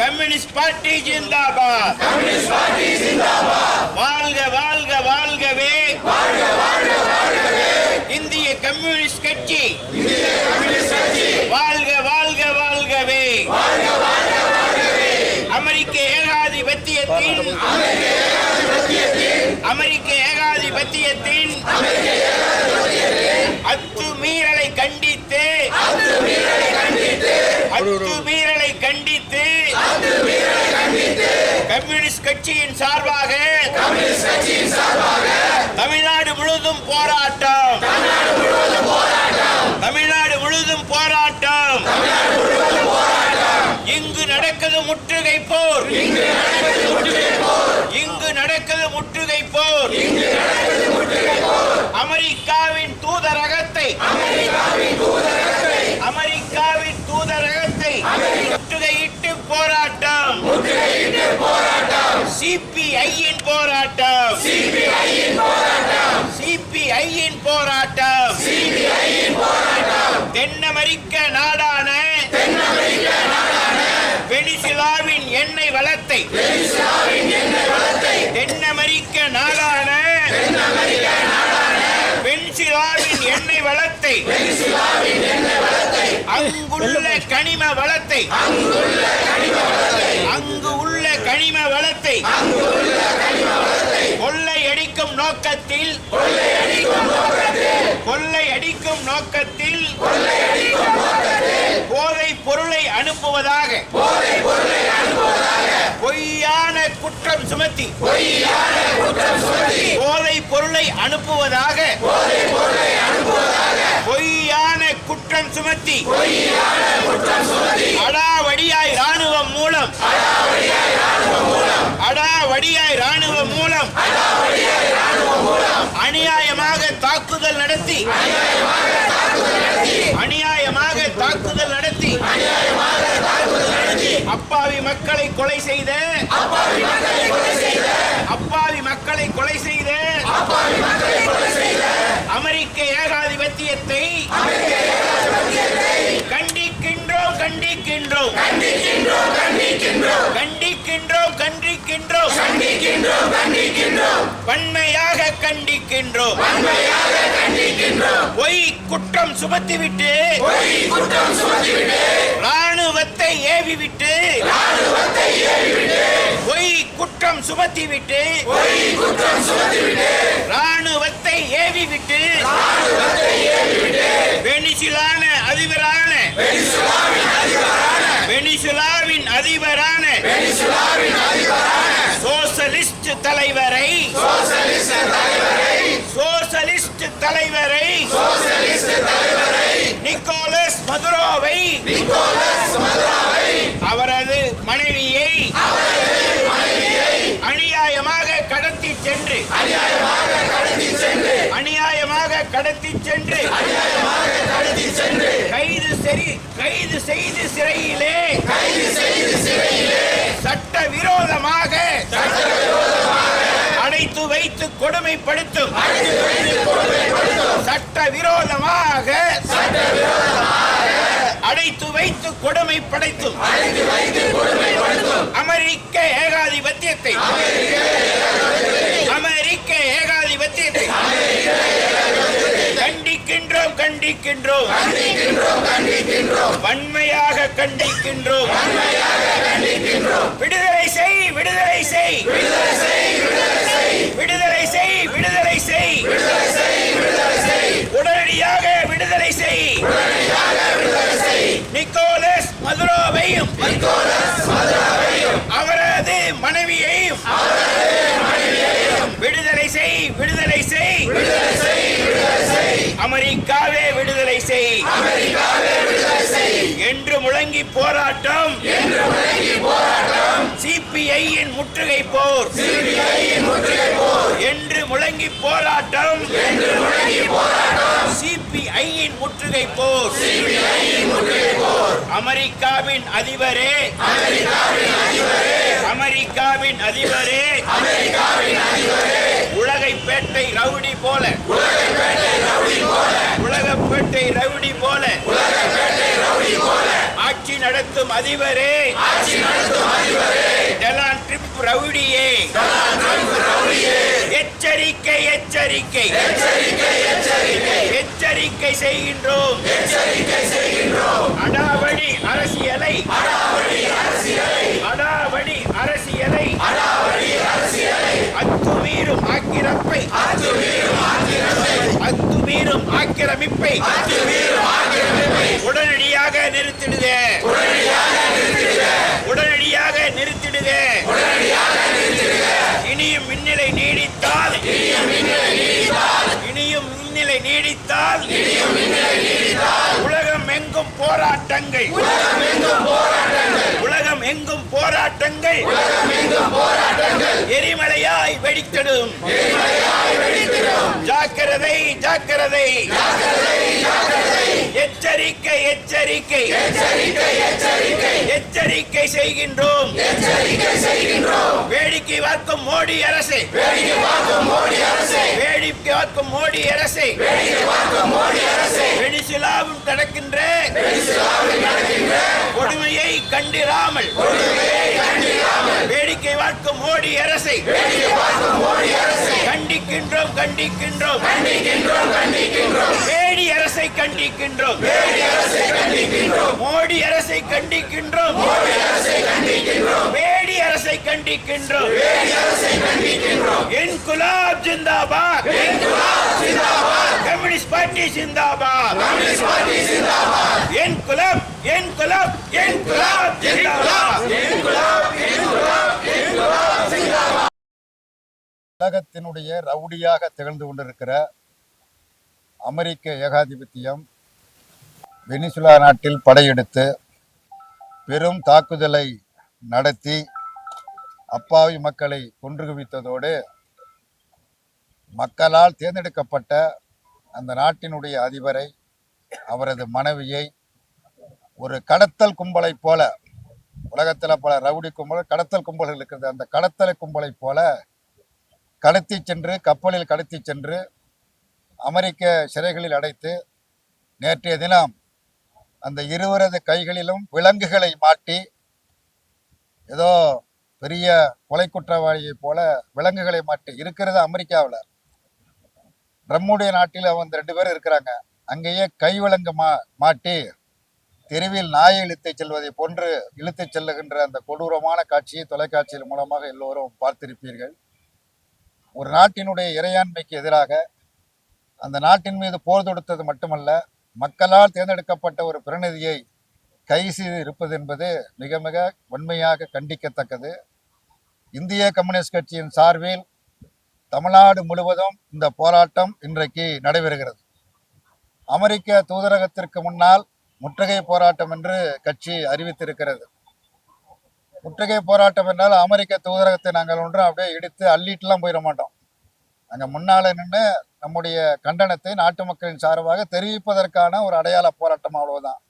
Communist party zindabad. வாழ்க வாழ்க வாழ்கவே இந்திய கம்யூனிஸ்ட் கட்சி. வாழ்க வாழ்க வாழ்கவே அமெரிக்க ஏகாதிபத்தியத்தின் அத்துமீறலை கண்டித்து கம்யூனிஸ்ட் கட்சியின் சார்பாக தமிழ்நாடு முழுவதும் போராட்டம். இங்கு நடக்குது முற்றுகை போர். அமெரிக்காவின் தூதரகத்தை முற்றுகையிட்டு போராட்டம். சிபிஐயின் போராட்டம். தென் அமெரிக்க நாடான வெனிசுலாவின் எண்ணெய் வளத்தை அங்குள்ள கனிம வளத்தை கொள்ளையடிக்கும் நோக்கத்தில் போதைப் பொருளை அனுப்புவதாக பொய்யான குற்றம் சுமத்தி அடாவடியாய் ராணுவம் மூலம் அநியாயமாக தாக்குதல் நடத்தி அப்பாவி மக்களை கொலை செய்த அமெரிக்க ஏகாதிபத்தியத்தை கண்டிக்கின்றோம். வன்மையாக கண்டிக்கின்றோம். பொய் குற்றம் சுமத்திவிட்டு ராணுவத்தை ஏவிவிட்டு வெனிசுலாவின் அதிபரான சோசலிஸ்ட் தலைவரை நிக்கோலஸ் மதுரோவை அவரது மனைவியை அநியாயமாக கடத்தி சென்று கைது செய்து சிறையிலே சட்டவிரோதமாக அடைத்து வைத்து கொடுமைப்படுத்தும் அமெரிக்க ஏகாதிபத்தியத்தை கண்டிக்கின்றோம். வன்மையாக கண்டிக்கின்றோம். விடுதலை செய். உடனடியாக விடுதலை செய். நிக்கோலஸ் மதுரோவையும் அவரது மனைவியையும் விடுதலை செய். அமெரிக்காவே விடுதலை செய் என்று முழங்கி போராட்டம். சிபிஐயின் முற்றுகை போர் என்று முழங்கி போராட்டம். சிபிஐயின் முற்றுகை போர். அமெரிக்காவின் அதிபரே உலகப்பேட்டை ரவுடி போல ஆட்சி நடத்தும் அதிபரே ரவுடியே எச்சரிக்கை எச்சரிக்கை எச்சரிக்கை செய்கின்றோம் அடாவடி அரசியலை அடாவடி அரசியலை அத்துமீறும் ஆக்கிரமிப்பை அத்துமீறும் ஆக்கிரமிப்பை உடனடியாக நிறுத்திடுக உடனடியாக நிறுத்திடுக இனியும் மின்னிலை நீடித்தால் இனியும் மின்னிலை நீடித்தால் உலகம் எங்கும் போராட்டங்கள் உலகம் எங்கும் போராட்டங்கள் எரிமலையாய் வெடித்திடும் ஜாக்கிரதை ஜாக்கிரதை எச்சரிக்கை எச்சரிக்கை எச்சரிக்கை செய்கின்றோம் வேடிக்கை பார்க்கும் மோடி அரசு வேடிக்கை பார்க்கும் மோடி அரசு வெனிசுலாவும் நடக்கின்ற கொடுமையை கண்டிராமல் வேடிக்கை பார்க்கும் மோடி அரசை கண்டிக்கின்றோம் கண்டிக்கின்றோம் வேடி அரசை கண்டிக்கின்றோம் மோடி அரசை கண்டிக்கின்றோம் வேடி அரசை கண்டிக்கின்றோம் இன்குலாப் ஜிந்தாபாத் கம்யூனிஸ்ட் பார்ட்டி ஜிந்தாபாத் இன்குலாப் இன்குலாப் இன்குலாப் ஜிந்தாபாத் உலகத்தினுடைய ரவுடியாக திகழ்ந்து கொண்டிருக்கிற அமெரிக்க ஏகாதிபத்தியம் வெனிசுலா நாட்டில் படையெடுத்து பெரும் தாக்குதலை நடத்தி அப்பாவி மக்களை கொன்று குவித்ததோடு மக்களால் தேர்ந்தெடுக்கப்பட்ட அந்த நாட்டினுடைய அதிபரை அவரது மனைவியை ஒரு கடத்தல் கும்பலை போல, உலகத்தில் பல ரவுடி கும்பல் கடத்தல் கும்பல்கள் இருக்கிறது, அந்த கடத்தல் கும்பலை போல கடத்தி சென்று கப்பலில் கடத்தி சென்று அமெரிக்க சிறைகளில் அடைத்து நேற்றைய தினம் அந்த இருவரது கைகளிலும் விலங்குகளை மாட்டி ஏதோ பெரிய கொலை குற்றவாளியை போல விலங்குகளை மாட்டி இருக்கிறது அமெரிக்காவில். நம்முடைய நாட்டில் அவங்க 2 பேர் இருக்கிறாங்க. அங்கேயே கைவிலங்கு மாட்டி தெருவில் நாயை இழுத்துச் செல்வதை போன்று இழுத்துச் செல்லுகின்ற அந்த கொடூரமான காட்சியை தொலைக்காட்சியின் மூலமாக எல்லோரும் பார்த்திருப்பீர்கள். ஒரு நாட்டினுடைய இறையாண்மைக்கு எதிராக அந்த நாட்டின் மீது போர் தொடுத்தது மட்டுமல்ல, மக்களால் தேர்ந்தெடுக்கப்பட்ட ஒரு பிரதிநிதியை கைது செய்து இருப்பது என்பது மிக மிக வன்மையாக கண்டிக்கத்தக்கது. இந்திய கம்யூனிஸ்ட் கட்சியின் சார்பில் தமிழ்நாடு முழுவதும் இந்த போராட்டம் இன்றைக்கு நடைபெறுகிறது. அமெரிக்க தூதரகத்திற்கு முன்னால் முற்றுகை போராட்டம் என்று கட்சி அறிவித்திருக்கிறது. முற்றுகை போராட்டம் என்றால் அமெரிக்க தூதரகத்தை நாங்கள் ஒன்றும் அப்படியே இடித்து அள்ளிட்டுலாம் போயிட மாட்டோம். நாங்கள் முன்னால நின்று நம்முடைய கண்டனத்தை நாட்டு மக்களின் சார்பாக தெரிவிப்பதற்கான ஒரு அடையாள போராட்டம், அவ்வளவுதான்.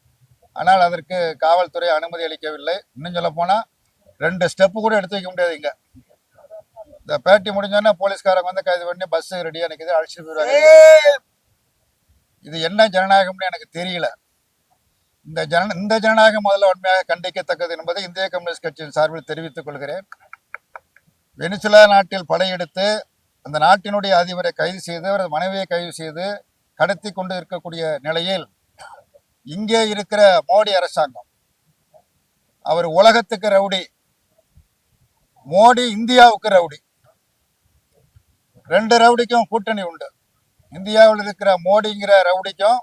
ஆனால் அதற்கு காவல்துறை அனுமதி அளிக்கவில்லை. இன்னும் சொல்ல போனால் 2 ஸ்டெப்பு கூட எடுத்து வைக்க முடியாது. இங்கே இந்த பேட்டி முடிஞ்சோன்னா போலீஸ்காரங்க வந்து கைது பண்ணி பஸ் ரெடியாக நிற்குது, அழைச்சிட்டு போயிடுவாங்க. இது என்ன ஜனநாயகம்னு எனக்கு தெரியல. இந்த ஜனநாயகம் முதல்ல உண்மையாக கண்டிக்கத்தக்கது என்பதை இந்திய கம்யூனிஸ்ட் கட்சியின் சார்பில் தெரிவித்துக் கொள்கிறேன். வெனிசுலா நாட்டில் படையெடுத்து அந்த நாட்டினுடைய அதிபரை கைது செய்து அவரது மனைவியை கைது செய்து கடத்தி கொண்டு இருக்கக்கூடிய நிலையில் இங்கே இருக்கிற மோடி அரசாங்கம் அவர் உலகத்துக்கு ரவுடி, மோடி இந்தியாவுக்கு ரவுடி. 2 ரவுடிக்கும் கூட்டணி உண்டு. இந்தியாவில் இருக்கிற மோடிங்கிற ரவுடிக்கும்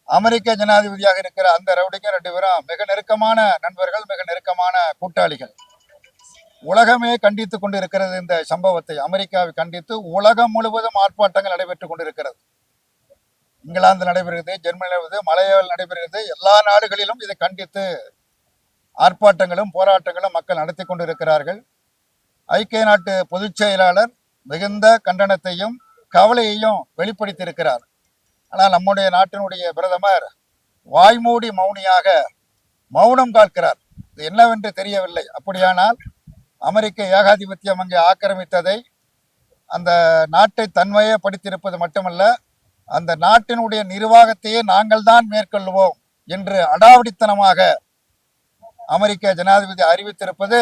அமெரிக்க ஜனாதிபதியாக இருக்கிற அந்த ரவுடிக்கும் 2 பேரும் மிக நெருக்கமான நண்பர்கள், மிக நெருக்கமான கூட்டாளிகள். உலகமே கண்டித்து கொண்டு இருக்கிறது இந்த சம்பவத்தை. அமெரிக்காவை கண்டித்து உலகம் முழுவதும் ஆர்ப்பாட்டங்கள் நடைபெற்றுக் கொண்டிருக்கிறது. இங்கிலாந்து நடைபெறுகிறது, ஜெர்மனி நடைபெறுகிறது, மலேசியாவில் நடைபெறுகிறது. எல்லா நாடுகளிலும் இதை கண்டித்து ஆர்ப்பாட்டங்களும் போராட்டங்களும் மக்கள் நடத்தி கொண்டிருக்கிறார்கள். ஐக்கிய நாட்டு பொதுச் செயலாளர் மிகுந்த கண்டனத்தையும் கவலையையும் வெளிப்படுத்தியிருக்கிறார். ஆனால் நம்முடைய நாட்டினுடைய பிரதமர் வாய்மூடி மௌனியாக மௌனம் காக்கிறார். இது என்னவென்று தெரியவில்லை. அப்படியானால் அமெரிக்க ஏகாதிபத்தியம் அங்கே ஆக்கிரமித்ததை அந்த நாட்டை தன்மையப்படுத்தியிருப்பது மட்டுமல்ல, அந்த நாட்டினுடைய நிர்வாகத்தையே நாங்கள் தான் மேற்கொள்வோம் என்று அடாவடித்தனமாக அமெரிக்க ஜனாதிபதி அறிவித்திருப்பது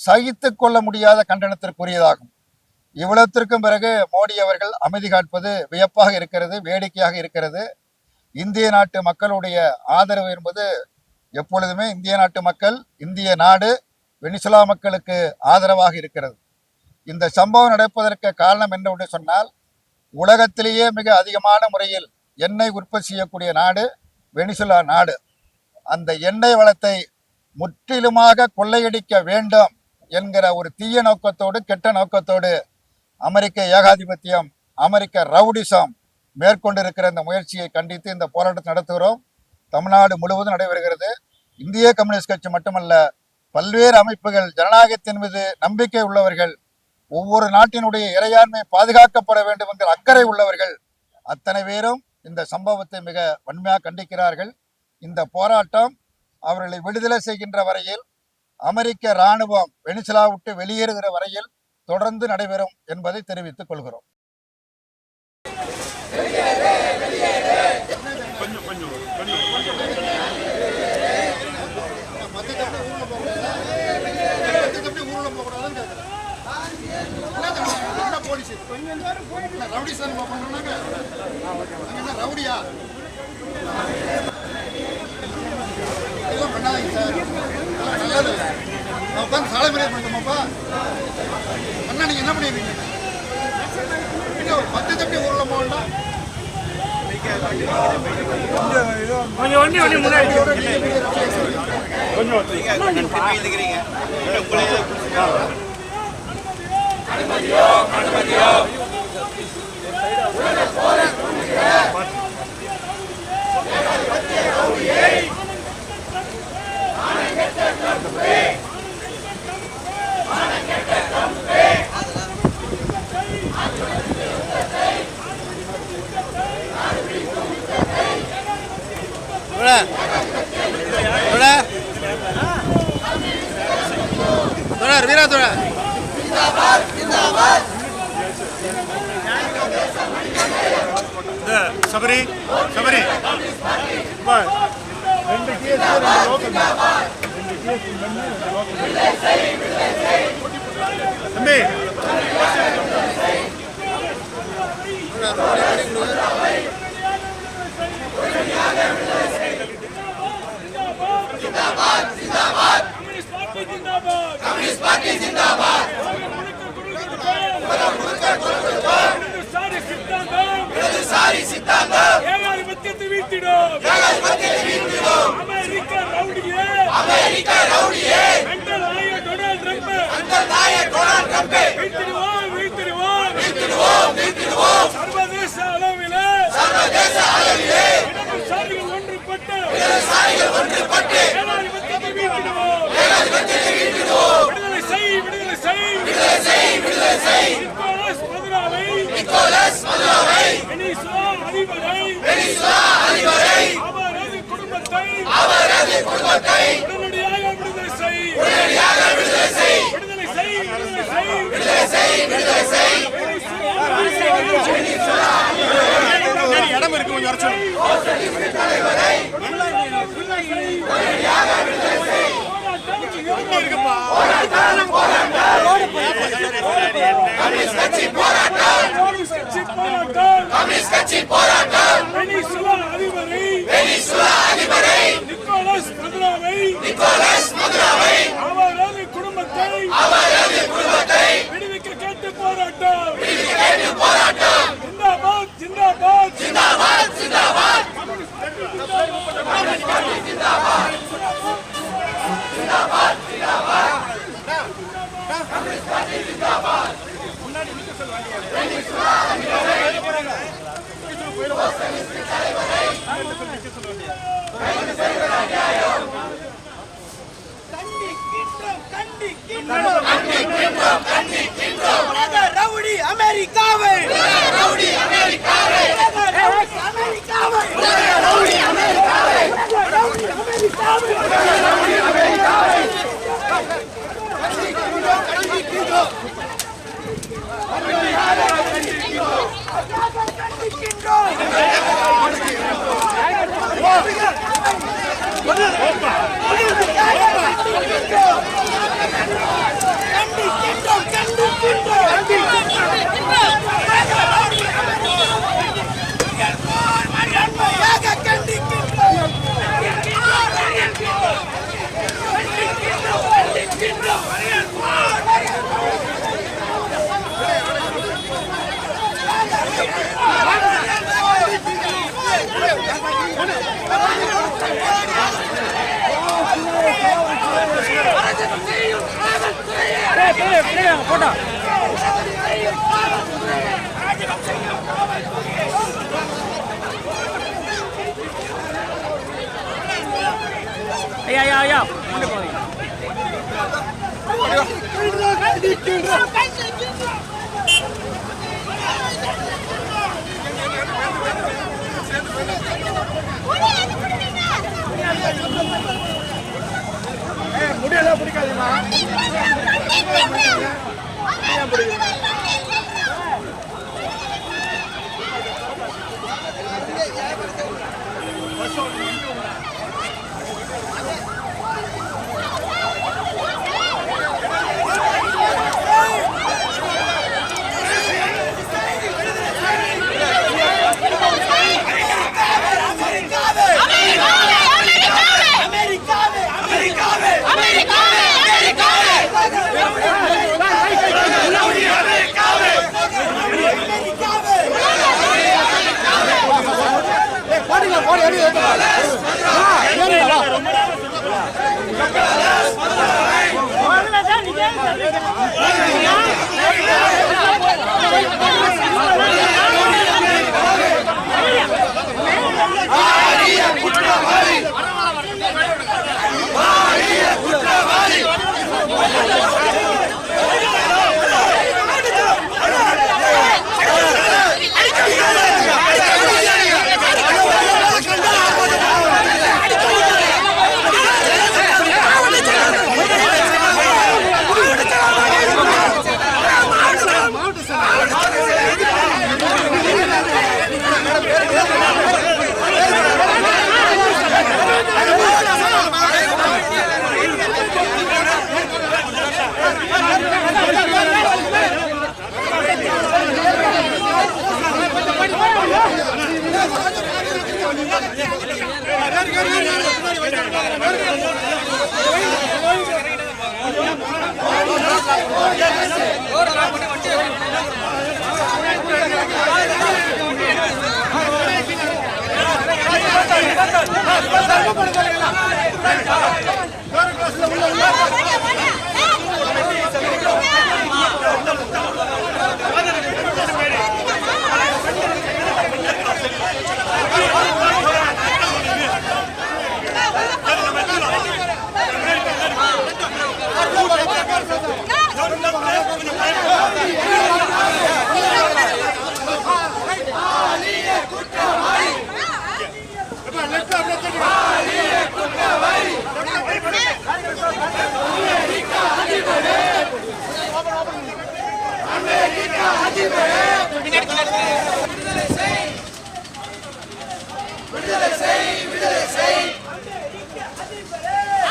சகித்து கொள்ள முடியாத கண்டனத்திற்குரியதாகும். இவ்வளத்திற்கும் பிறகு மோடி அவர்கள் அமைதி காட்பது வியப்பாக இருக்கிறது, வேடிக்கையாக இருக்கிறது. இந்திய நாட்டு மக்களுடைய ஆதரவு என்பது எப்பொழுதுமே இந்திய நாட்டு மக்கள், இந்திய நாடு வெனிசுலா மக்களுக்கு ஆதரவாக இருக்கிறது. இந்த சம்பவம் நடப்பதற்கு காரணம் என்னவென்று சொன்னால், உலகத்திலேயே மிக அதிகமான முறையில் எண்ணெய் உற்பத்தி செய்யக்கூடிய நாடு வெனிசுலா நாடு. அந்த எண்ணெய் வளத்தை முற்றிலுமாக கொள்ளையடிக்க வேண்டும் என்கிற ஒரு தீய நோக்கத்தோடு, கெட்ட நோக்கத்தோடு அமெரிக்க ஏகாதிபத்தியம், அமெரிக்க ரவுடிசம் மேற்கொண்டிருக்கிற இந்த முயற்சியை கண்டித்து இந்த போராட்டத்தை நடத்துகிறோம். தமிழ்நாடு முழுவதும் நடைபெறுகிறது. இந்திய கம்யூனிஸ்ட் கட்சி மட்டுமல்ல, பல்வேறு அமைப்புகள், ஜனநாயகத்தின் மீது நம்பிக்கை உள்ளவர்கள், ஒவ்வொரு நாட்டினுடைய இறையாண்மை பாதுகாக்கப்பட வேண்டும் என்கிற அக்கறை உள்ளவர்கள் அத்தனை பேரும் இந்த சம்பவத்தை மிக வன்மையாக கண்டிக்கிறார்கள். இந்த போராட்டம் அவர்களை விடுதலை செய்கின்ற வரையில், அமெரிக்க இராணுவம் வெனிசுலா விட்டு வெளியேறுகிற வரையில் தொடர்ந்து நடைபெறும் என்பதை தெரிவித்துக் கொள்கிறோம். சாலை மறியல் பண்ணுமாப்பா அண்ணா, நீங்க என்ன பண்ணிருக்கீங்க? பத்து தப்பி ஊர்ல போகலாம். சபரி சபரி ரெண்டு கேஸ் தம்பி இடம் இருக்கு நிக்கோலஸ் மதுராவை அவரது குடும்பத்தை விடுவிக்க கேட்டு போராட்டம். ஜிந்தாபாத் ஜிந்தாபாத் ஜிந்தாபாத் ஜிந்தாபாத் ரவுடி அமெரிக்காவை ரவுடி அமெரிக்காவை அமெரிக்காவை ரவுடி அமெரிக்காவை ரவுடி அமெரிக்காவை ரவுடி அமெரிக்காவை கண்டிக்கின்றோம். போட்டோ ஐயா ஐயா ஐயா முடியல பிடிக்காதுமா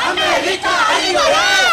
America,